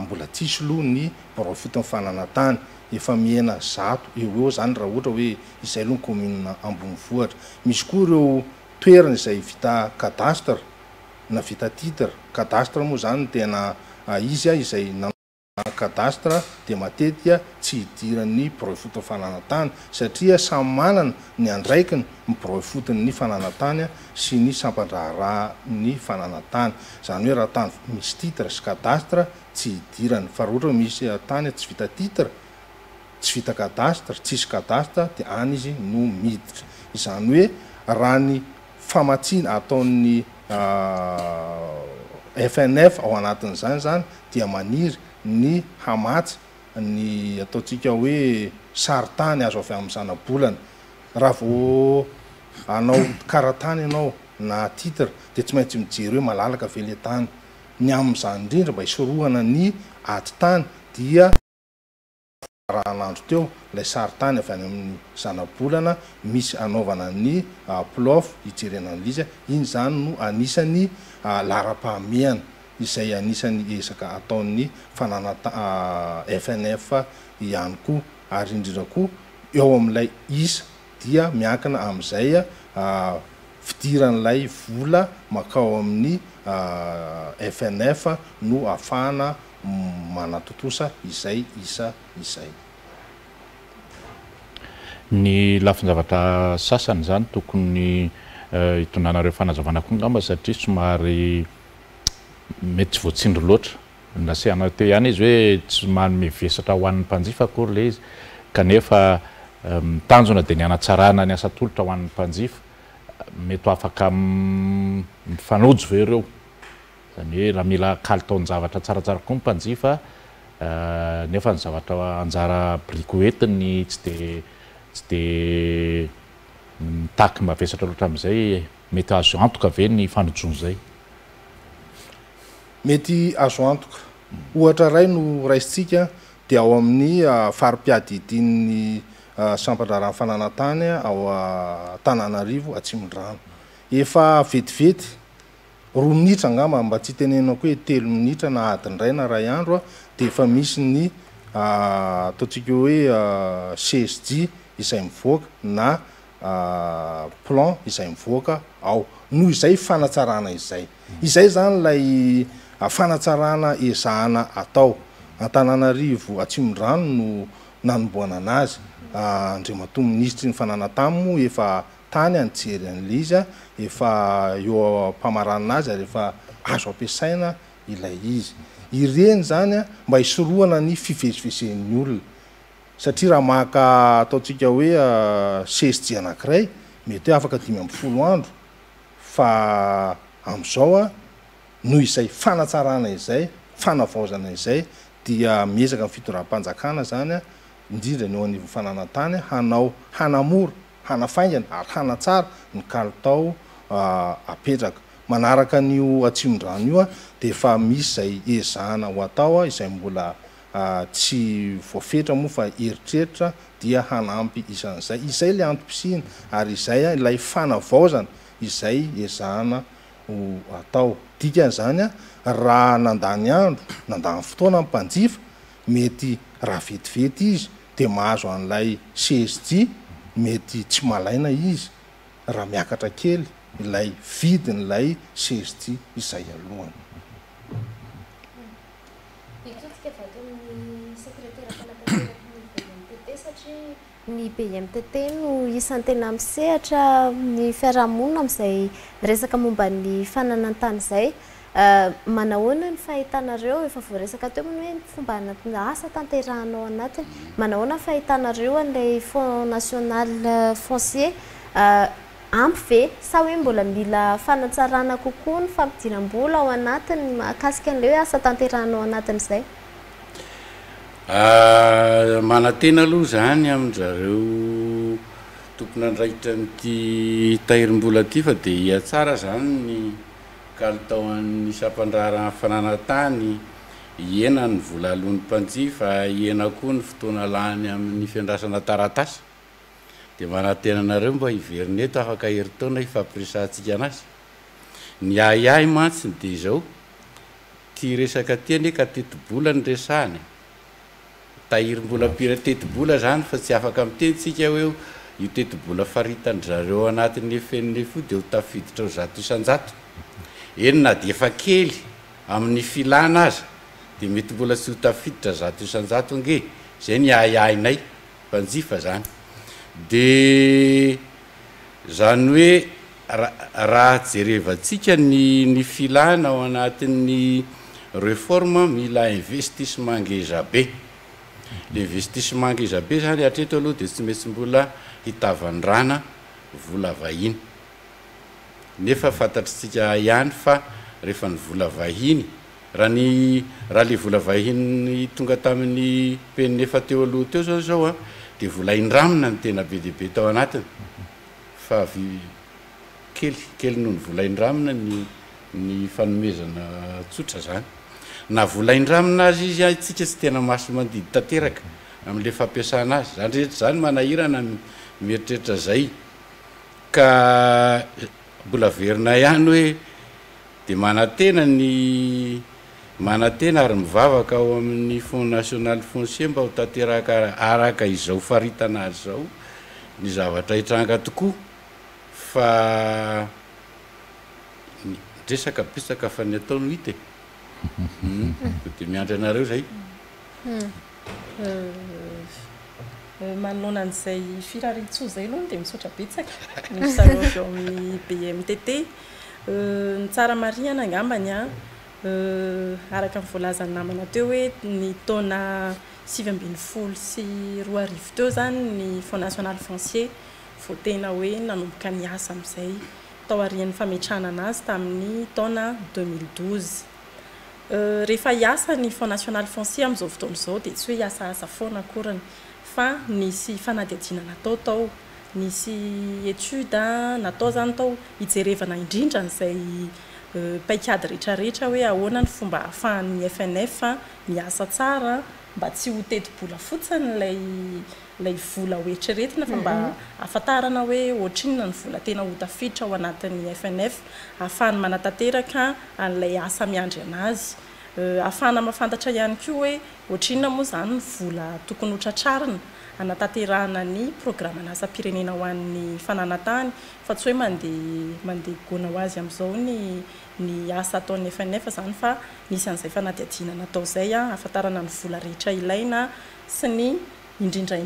mbola tsisy loha ny birao fotin'ny fananantany efa miena zato eo zany raha ohatra hoe izay aloha ny commune ambony vohatra misy koa ireo toerana izay vita cadastre na vita titre cadastre moa zany tena izy izay cadastre dia matetika tsy hidiran'ny birao fotin'ny fananantany satria samy manana ny andraikiny ny birao fotin'ny fananantany sy ny sampandraharaha ny fananantany zany hoe raha tany misy titre sy cadastre tsy hidirany fa ohatra misy tany tsy vita titre tsy vita cadastre tsisy cadastre dia any izy no miditra izany hoe raha ny famatsiana ataon'ny FNF ao anatin'izany zany dia maniry ny hamatsy ny ataontsika hoe saritany azo avy amin'ny zana-bolana raha vao anao karatany ianao na titre dia tsy maintsy mijery hoe malalaka ve le tany ny amin'izany indrindra mba hisorohana ny ati-tany dia raha nandro teo ilay saritany avy any amin'ny zana-bolana misy anaovana ny plof hijerena an'lizy iny zany no anisany lara-pahamehana izay anisany ezaka ataon'ny FNF ihany koa ary indrindra koa eo amin'ilay isa dia miankina amin'izay fidiran'ilay vola makao amin'ny FNF no ahafahana manatotosa izay isa izay. Ny lafin-javatra sasany zany tokony hitonanareo fanazavana koa ngamba satria somary mety tsy voatsindry loatra nasehana teo ihany izy hoe tsy manome vesatra ho an'ny mpanjifa akory le izy kanefa mitanjona dia ny anatsarana ny asa tolotra ho an'ny mpanjifa mety afaka mifanojo ve ireo zany hoe raha mila kalitaon-javatra tsaratsara koa mpanjifa nefa ny zavatra anjara briko entiny tsy dia mitaky mavesatra loatra amin'izay mety azo antoka ve ny fanojon'izay mety azo antoka ohatra ray no raisitsika dia ao amin'ny farim-piadidin'ny sampandraran'ny fananantany ao Tananarivo Atsimondrano efa vetivety 2 minitra angamba mba tsy tenenako hoe 3 minitra na adiny ray na ray andro dia efa misy ny ataontsika hoe CSG izay mivoaka na plan izay mivoaka ao noho izay fanatsarana izay zany lay fanatsarana ezahana atao Antananarivo Atsimondrano no nanomboana anazy Andriamatoa ministry ny fananantany moa efa tany anjery an'ilay izy efa eo mpamarana azy ary efa azo ampiasaina ilay izy ireny zany mba hisorohana ny fivezivezen'ny olona satria raha maka ataontsika hoe CSG anankiray mety hoe afaka 5 andro fa amin'izao noho izay fanatsarana izay fanavaozana izay dia miezaka ny fitoram-panjakana zany indrindra ny eo anivon'ny fananantany hanao hanamora hanafaingana ary hanatsara ny kalitao apetraka manaraka n'io Atsimondrano io dia efa misy izay ezahana ho atao izay mbola tsy voafetra moa fa eritreritra dia hanampy isan'izay izay le antom-pisihana ary izay ilay fanavaozana izay ezahana ho atao dikan'izany raha nandany andro nandany fotoana amin'ny mpanjifa mety raha vetivety izy dia mahazo an'ilay CSG mety tsy malaina izy raha miakatra kely ilay vidin'ilay CSG izay alohany Ny BMTT no isan'ny tena misehatra ny fiarahamonina amin'izay resaka momba ny fananantany izay. Manahoana ny fahitanareo efa voaresaka teo moa hoe fomba asa tanterahanao anatiny. Manahoana ny fahitanareo an'ilay Fonds National Foncier ampy ve sa hoe mbola mila fanatsarana kokoa ny fampidiram-bola ao anatiny mahakasika an'ilay hoe asa tanterahanao anatiny izay? Manantena aloha zany amin'zareo tompona andraikitra n'ity tahirim-bola ty fa dia tsara zany ny kalitaon'ny sampandrara fananantany, iena ny vola alon'ny mpanjifa, iena koa ny fotoana lany amin'ny fiandrasana taratasy. Dia manantena anareo mba hiverina eto afaka herintaona ifampiresantsika anazy. Ny ahiahy mantsiny dia izao ty resaka ty ane ka teti-bola ny resahany. Tahirim-bola teti-bola zany fa tsy afaka mitentsika hoe io teti-bola faritany-zareo anatin'ny FNF dia ho tafiditra ho 100 isan-jato. Eny na dia efa kely amin'ny filana aza dia mety mbola tsy ho tafiditra 100 isan-jato nge. Zay ny ahiahinay mpanjifa zany. Dia zany hoe raha jerevantsika ny filana ao anatin'ny réforme mila investissement ngeza be. L'investissement ngeza be zany hatreto aloha dia tsy maintsy mbola hitavan-drana vola vahiny. Nefa fantatritsika ihany fa rehefa ny vola vahiny raha le vola vahiny tonga tamin'ny PNF teo aloha teo zao dia vola indramina ny tena be dia be tao anatiny fa kely noho ny vola indramina ny fanomezana tsotra zany. Na vola indramina azy izy tsika tsy tena maso mandidy tanteraka amin'le fampiasana azy. Zany rehetra zany manahirana mieritreritra zay ka mbola verina ihany hoe dia manantena ary mivavaka ao amin'ny Fonds National Foncier mba ho tanteraka araka izao faritana azy zao ny zavatra hitranga tokoa fa resaka betsaka fa ny ataony hita dia miandry anareo zay. Manoloana an'izay firarintsoa zay aloha dia misaotra betsaka misareo eo amin'ny BMTT. Ny tsara marihana angambany araka ny voalazany namana teo hoe ny taona 2020 sy 2020 teo zany ny Fonds National Foncier vao tena hoe nanomboka ny asa amin'izay tao arian'ny fametrahana anazy tamin'ny taona 2012. Rehefa hiasa ny Fonds National Foncier amin'izao fotoana izao dia tsy hoe hiasa foana akorany fa nisy fanadihadiana natao tao, nisy étude natao zany tao hijerevana indrindra n'izay paikady rehetrarehetra hoe ahoana ny fomba ahafahan'ny FNF miasa tsara mba tsy ho teti-bola fotsiny lay vola hoeritreretina fa mba ahafantarana hoe ohatrinona ny vola tena ho tafiditra ao anatin'ny FNF ahafahany manatanteraka an'ilay asa miandry anazy. Ahafahana mahafantatra ihany koa hoe ohatrinona moa zany ny vola tokony ho tratrarina anatanterahana ny programme asa-pirenena ho an'ny fananantany fa tsy hoe mandeha gona ho azy amin'izao ny asa ataon'ny FNF zany fa nisy an'izay fanadihadiana natao zay ahafantarana ny vola rehetra ilaina sy ny indrindra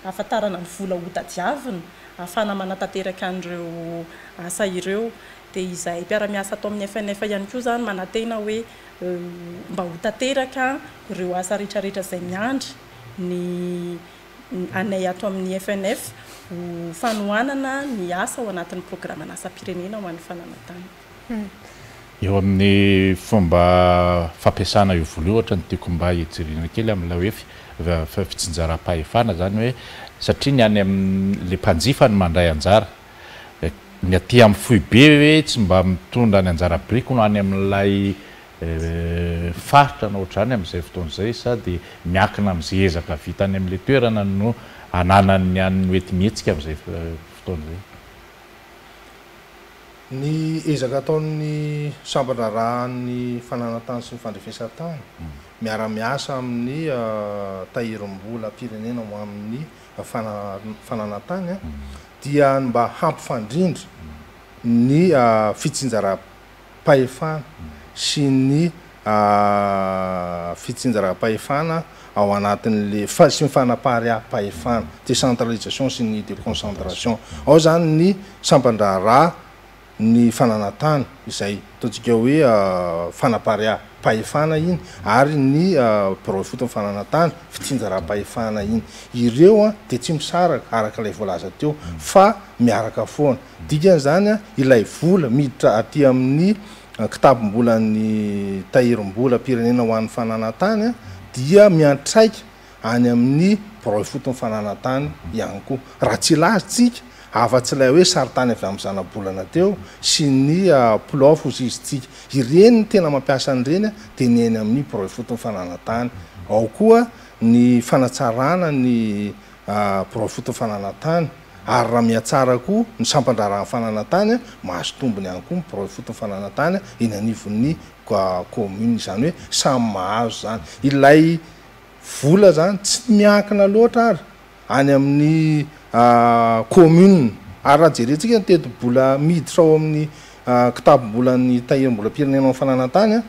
ahafantarana ny vola ho tadiavina ahafahana manatanteraka an'ireo asa ireo. Dia izay mpiara-miasa atao amin'ny FNF ihany koa zany manantena hoe mba ho tanteraka ireo asa rehetrarehetra izay miandry ny anay ato amin'ny FNF ho fanohanana ny asa ao anatin'ny programme asa-pirenena ho an'ny fananantany. Eo amin'ny fomba fampiasana io vola ohatra ny tiako mba hijerena kely amin'ilay hoe fitsinjaram-pahefana zany hoe satria ny any amin'le mpanjifa ny mandray anjara ny aty amin'ny fohy be hoe tsy mba mitondra ny anjara briko no any amin'ilay faritra na ohatrany amin'izay fotoana izay sady miakina amin'izay ezaka vitany amin'le toerana no ananany any mety mihetsika amin'izay fotoana izay. Ny ezaka ataon'ny sampandrarahan'ny fananantany sy ny fandrefesantany miara-miasa amin'ny tahirim-bola pirenena ho amin'ny fananantany dia mba hampifandrindra ny fitsinjaram-pahefana sy ny fitsinjaram-pahefana ao anatin'le sy mifanapahariam-pahefana décentralisation sy ny déconcentration. Ao zany ny sampandrara ny fananatany izay ataontsika hoe fanapahariam-pahefana iny ary ny birao fotony fananatany fitsinjaram-pahefana iny. Ireo dia tsy misaraka araka ilay voalaza teo fa miaraka foana. Dikan'izany ilay vola miditra aty amin'ny kitabom-bolan'ny tahirim-bola pirenena ho an'ny fananatany dia miantraika any amin'ny birao fotony fananatany ihany koa. Raha tsy lazitsika afa-tsy ilay hoe saritany avy amin'ny zana-bolana teo sy ny plaf izytsika ireny tena mampiasa an'ireny dia ny eny amin'ny birao fotony fananatany. Ao koa ny fanatsarana ny birao fotony fananatany ary raha miatsara koa ny sampandrarahany fananatany mahazo tombony ihany koa ny birao fotony fananatany eny anivon'ny commune, zany hoe samy mahazo zany. Ilay vola zany tsy miankina loatra ary any amin'ny commune ary raha jerentsika ny teti-bola miditra ao amin'ny kitabom-bolan'ny tahirim-bola pirenena amin'ny fananatany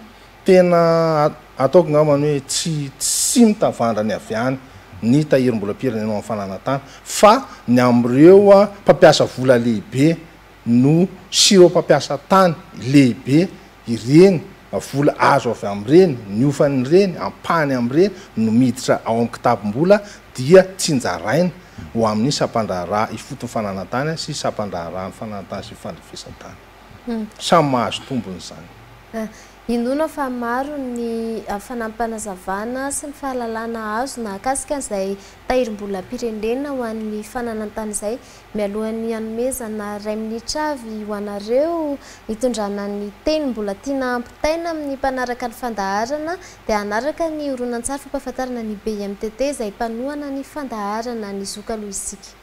tena ataoko ngamany hoe tsy mitavandra ny avy any ny tahirim-bola pirenena amin'ny fananatany fa ny am'ireo mpampiasa vola lehibe no sy ireo mpampiasa tany lehibe ireny vola azo avy amin'ireny niofan'ireny ampany amin'ireny no miditra ao amin'ny kitabom-bola dia tsinjaraina ho amin'ny sampandrara ifotony fananatany sy sampandrarany fananatany sy fandrefesan-tany. Samy mahazo tombony zany. Indona fa maro ny fanampanazavana sy ny fahalalana azo nahakasika izay tahirim-bola pirenena ho an'ny fananantany izay mialohan'ny hanomezana 2 minitra avy ho anareo hitondrana ny teny mbola tiana ampitaina amin'ny mpanaraka ny fandaharana dia hanaraka ny horonan-tsary fampahafantarana ny BMTT izay mpanohana ny fandaharana ny zoka loisika.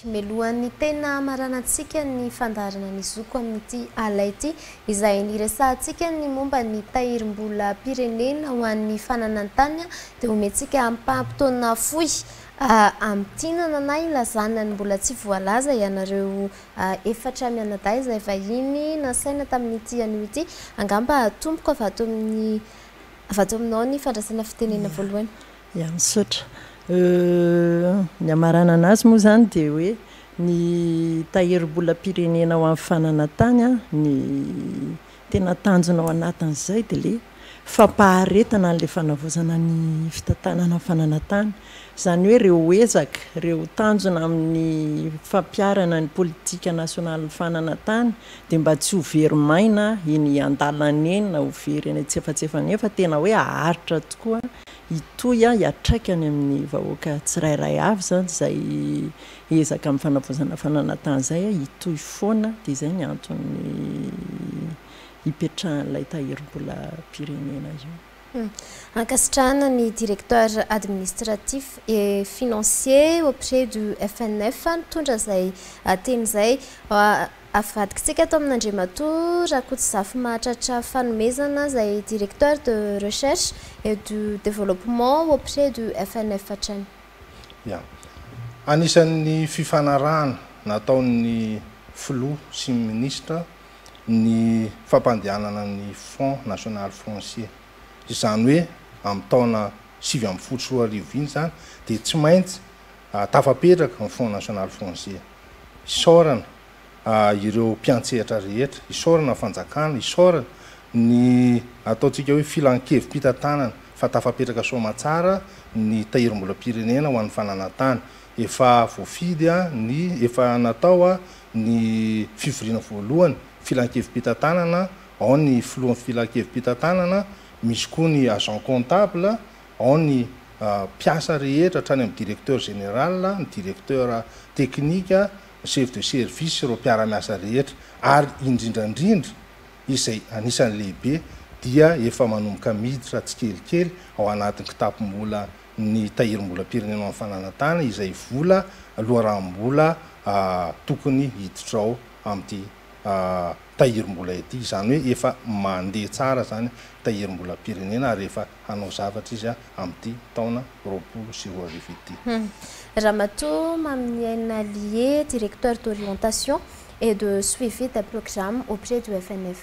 Melohan'ny tena maranantsika ny fandaharana ny zoko amin'ity alay ity izay niresahantsika ny momba ny tahirim-bola pirenena ho an'ny fananantany dia omentsika ampampitona fohy amtinana na ilazana ny mbola tsy voalaza ianareo efatra mianaday izay vahiny nasaina tamin'ity anio ity angamba atomboka avy ato aminao ny fandraisana fitenena voalohany. Misaotra. Ny amarana anazy moa zany dia hoe ny tahirim-bola pirenena ho amin'ny fananantany ny tena tanjona ao anatin'izay dia le fampaharetana n'ilay fanavozana ny fitantanana fananantany. Zany hoe ireo ezaka ireo tanjona amin'ny fampiarana ny politika nasionaly fananantany dia mba tsy ho very maina eny andalana eny na ho very eny tsefatsefa fa tena hoe aharitra tokoa itoy hiatraikany amin'ny vahoaka tsirairay avy zany zay ezaka amin'ny fanavozana fananantany zay itoy foana dia izay ny antony hipetrahan'ilay tahirim-bola pirenena io. Ankasitrahana ny directeur administratif et financier auprès du FNF nitondra izay teny izay afadikitsika ato amin'Andriamatoa Rakotsizafy mahatratra fanomezana izay directeur de recherche et du développement auprès du FNF hatrany. Anisan'ny fifanarahana nataon'ny filoha sy ministra ny fampandehanana ny Fonds national foncier. Izany hoe amin'ny taona 2017 iny zany dia tsy maintsy tafapetraka ny Fonds national foncier. Isaorana ireo mpiantsehatra rehetra, isaorana fanjakana, isaorana ny ataontsika hoe filan-kevim-pitantanana fa tafapetraka soamatsara ny tahirim-bola pirenena ho an'ny fananantany. Efa voafidy ny efa natao ny fivoriana voalohany filan-kevim-pitantanana ao ny filohan'ny filakevim-pitantanana, misy koa ny agent comptable, ao ny mpiasa rehetra hatrany amin'ny directeur général, ny directeur technique, chef de service ireo mpiara-miasa rehetra, ary indrindrandrindra izay anisan'ny lehibe dia efa manomboka miditra tsikelikely ao anatin'ny kitapom-bola ny tahirim-bola pirenena amin'ny fananantana izay vola loharam-bola tokony hiditra ao amin'ity tahirim-bola ity, izany hoe efa mandeha tsara zany tahirim-bola pirenena ary efa hanao zavatra izy amin'ity taona 2024 ity. Ramatoa Mamniaina Lié, directeur d'orientation et de suivi des programmes auprès du FNF.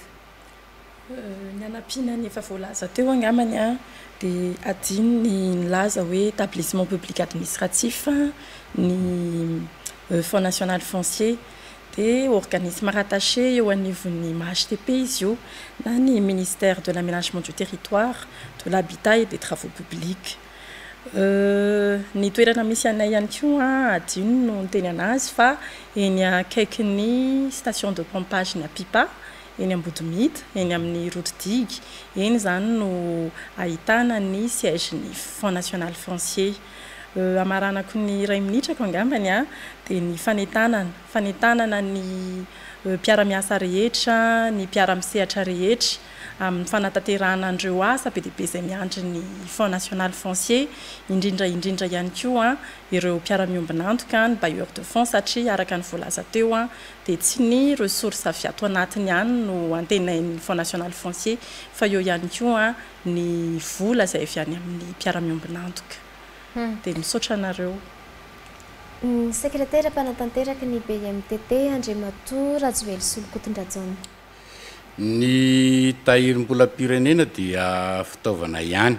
Ny anampina ny efa voalaza teo angamany dia adino ny nilaza hoe établissement public administratif, ny Fonds national foncier dia organisme rattaché eo anivon'ny MHTP izy io na ny ministère de l'aménagement du territoire, de l'habitat et des travaux publics. Ny toerana misy anay ihany koa adino no niteny anazy fa eny akaiky ny station de pompage ny Pipa eny Ambodimida eny amin'ny Rodidig, eny zany no ahitana ny siège ny Fonds national foncier. Amaranako ny 2 minitra ko angambany dia ny fanentanana ny mpiara-miasa rehetra, ny mpiara-misehatra rehetra amin'ny fanatanterahana andreo asa be dia be izay miandry ny Fonds national foncier, indrindra ihany koa ireo mpiara-miombonantoka ny bailleur de fonds satria araka ny voalaza teo dia tsy ny ressources avy ato anatiny ihany no antenain'ny Fonds national foncier fa eo ihany koa ny vola izay avy any amin'ny mpiara-miombonantoka. Dia misaotra anareo. Ny sekretera mpanatanteraka ny BMTT Andriamatoa Rajoely Solokotondrajona. Ny tahirim-bola pirenena dia fitaovana ihany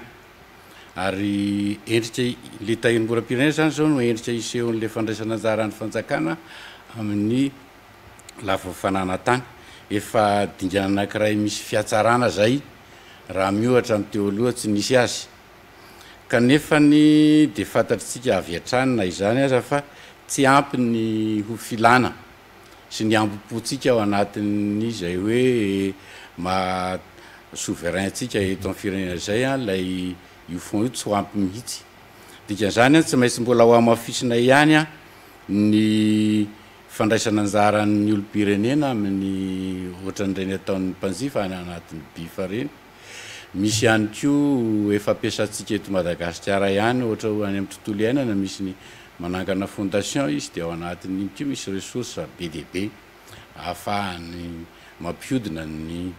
ary endrika le tahirim-bola pirenena zany zao no endrika isehon'le fandraisana anjara ny fanjakana amin'ny lafo fananantany. Efa dingana anankiray misy fiatsarana zay raha miohatra amin'ny teo aloha tsy nisy azy, kanefa ny dia fantatritsika avy hatrany na izany aza fa tsy ampy ny ho filana sy ny ambopotsika ao anatin'ny izay hoe souverain tsika eto amin'ny firenena zay lay io fond io tsy ho ampy mihitsy. Dikan'izany tsy maintsy mbola ho amafisina ihany ny fandraisana anjaran'ny olo-pirenena amin'ny ohatran'ireny ataon'ny mpanjifa any anatin'ny bifa reny. Misy ihany koa efa ampiasantsika eto Madagasikara ihany ohatra ho any amin'ny tontolo iainana, misy ny manangana fondation izy dia ao anatin'iny koa misy ressources be dia be ahafahany mampihodina ny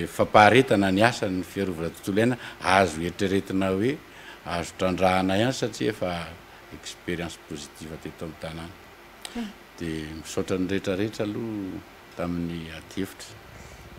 fampaharetana ny asan'ny fiarovana tontolo iainana, azo eritreretina hoe azo trandrahana ihany satria efa expérience positive teto amin'ny tanàna. Dia misaotra ny rehetrarehetra aloha tamin'ny ady-hevitra.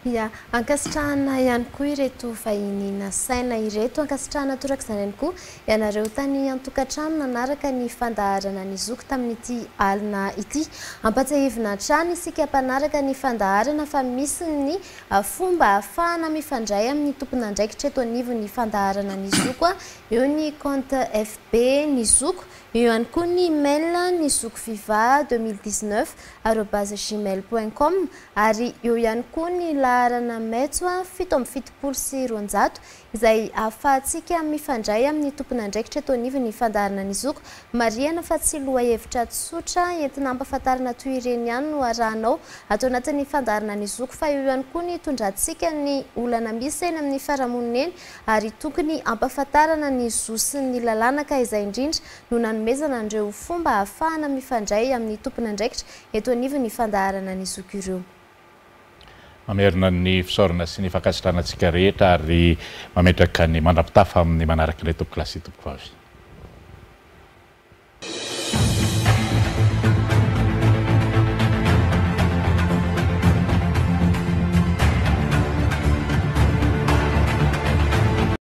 Ya, ankasitrahana ihany koa ireto vahiny nasaina ireto, ankasitrahana toraka izany ihany koa ianareo tany an-tokantrano nanaraka ny fandaharana ny zoky tamin'ity alina ity. Ampatsahivina hatrany isika mpanaraka ny fandaharana fa misy ny fomba ahafahana mifandray amin'ny tompon'andraikitra eto anivon'ny fandaharana ny zoko, eo ny compte FB ny zoko, eo ihany koa ny mail ny zokoviva2019@gmail.com ary eo ihany koa ny laharana maitso 770 izay ahafahantsika mifandray amin'ny tompon'andraikitra eto anivon'ny fandaharana ny zoko. Mariana fa tsy loha hevitra tsotra entina ampahafantarana toy ireny ihany no arahanao ato anatin'ny fandaharana ny zoko fa eo ihany koa ny tondrantsika ny olana misy eny amin'ny fiarahamonina eny ary tokony ampahafantarana ny zo sy ny lalanaka izay indrindra no nanomezana andreo fomba ahafahana mifandray amin'ny tompon'andraikitra eto anivon'ny fandaharana ny zoko ireo. Mamerina ny fisaorana sy ny fankasitrahana antsika rehetra ary mametraka ny mandrapitafa amin'ny manaraka ilay tompoklasy tompoko avy.